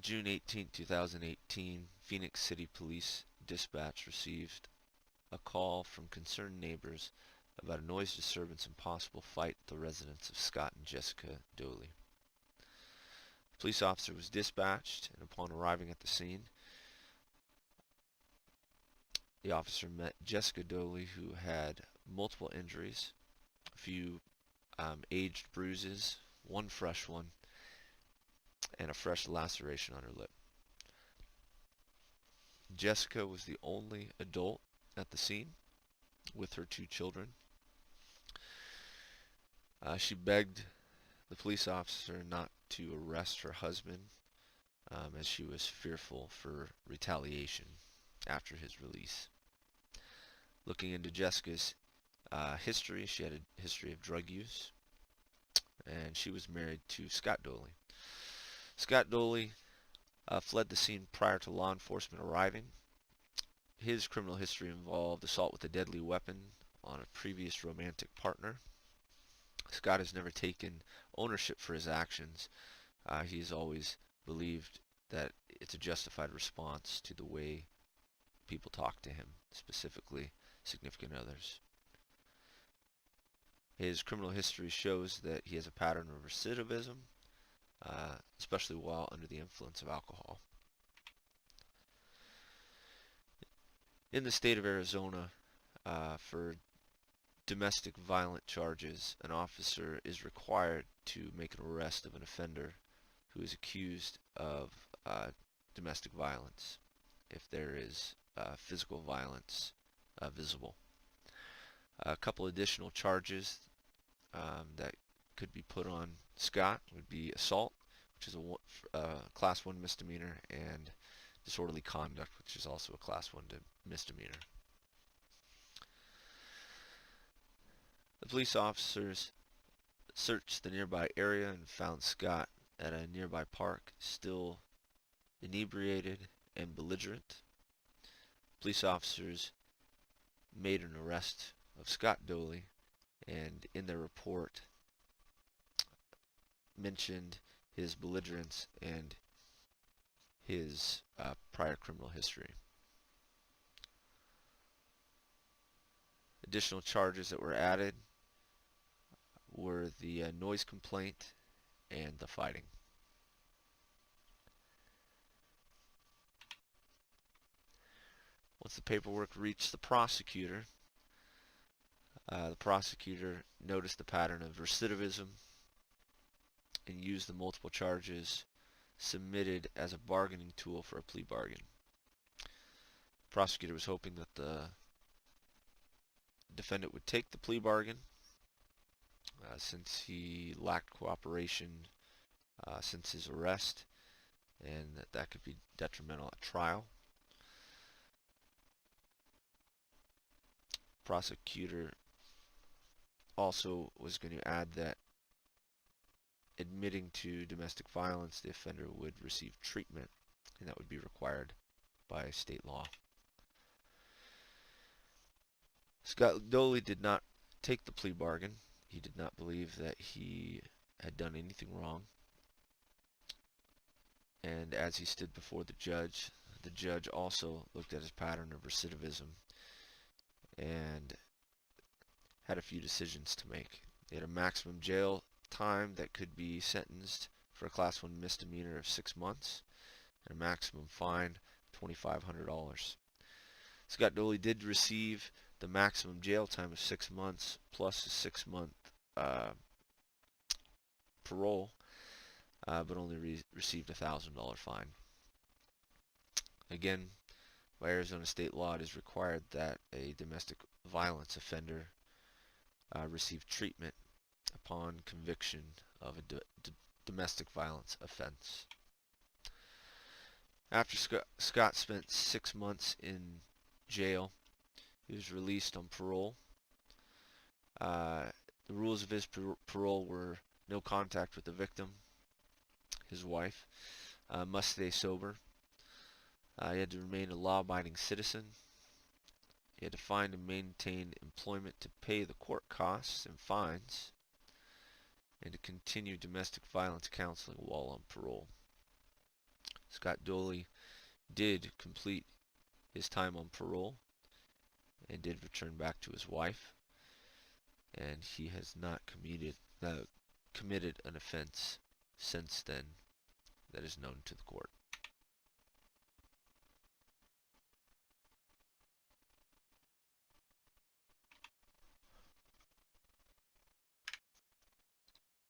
June 18, 2018, Phoenix City Police Dispatch received a call from concerned neighbors about a noise disturbance and possible fight at the residence of Scott and Jessica Doley. A police officer was dispatched, and upon arriving at the scene, the officer met Jessica Doley, who had multiple injuries, a few aged bruises, one fresh one, and a fresh laceration on her lip. Jessica was the only adult at the scene with her two children. She begged the police officer not to arrest her husband as she was fearful for retaliation after his release. Looking into Jessica's history, she had a history of drug use, and she was married to Scott Doley. Scott Doley fled the scene prior to law enforcement arriving. His criminal history involved assault with a deadly weapon on a previous romantic partner. Scott has never taken ownership for his actions. He's always believed that it's a justified response to the way people talk to him, specifically significant others. His criminal history shows that he has a pattern of recidivism, especially while under the influence of alcohol. In the state of Arizona, for domestic violence charges, an officer is required to make an arrest of an offender who is accused of domestic violence if there is physical violence visible. A couple additional charges that could be put on Scott would be assault, which is a Class 1 misdemeanor, and disorderly conduct, which is also a Class 1 misdemeanor. The police officers searched the nearby area and found Scott at a nearby park, still inebriated and belligerent. Police officers made an arrest of Scott Doley, and in their report mentioned his belligerence and his prior criminal history. Additional charges that were added were the noise complaint and the fighting. Once the paperwork reached the prosecutor noticed the pattern of recidivism and used the multiple charges submitted as a bargaining tool for a plea bargain. The prosecutor was hoping that the defendant would take the plea bargain since he lacked cooperation since his arrest, and that could be detrimental at trial. Prosecutor also was going to add that admitting to domestic violence, the offender would receive treatment, and that would be required by state law. Scott Doley did not take the plea bargain. He did not believe that he had done anything wrong. And as he stood before the judge also looked at his pattern of recidivism and had a few decisions to make. He had a maximum jail time that could be sentenced for a Class 1 misdemeanor of 6 months, and a maximum fine of $2,500. Scott Doley did receive the maximum jail time of 6 months plus a 6-month parole, but only received a $1,000 fine. Again, by Arizona state law, it is required that a domestic violence offender receive treatment upon conviction of a domestic violence offense. After Scott spent 6 months in jail, he was released on parole. The rules of his parole were no contact with the victim, his wife, must stay sober. He had to remain a law-abiding citizen. He had to find and maintain employment to pay the court costs and fines, and to continue domestic violence counseling while on parole. Scott Doley did complete his time on parole and did return back to his wife, and he has not committed an offense since then that is known to the court.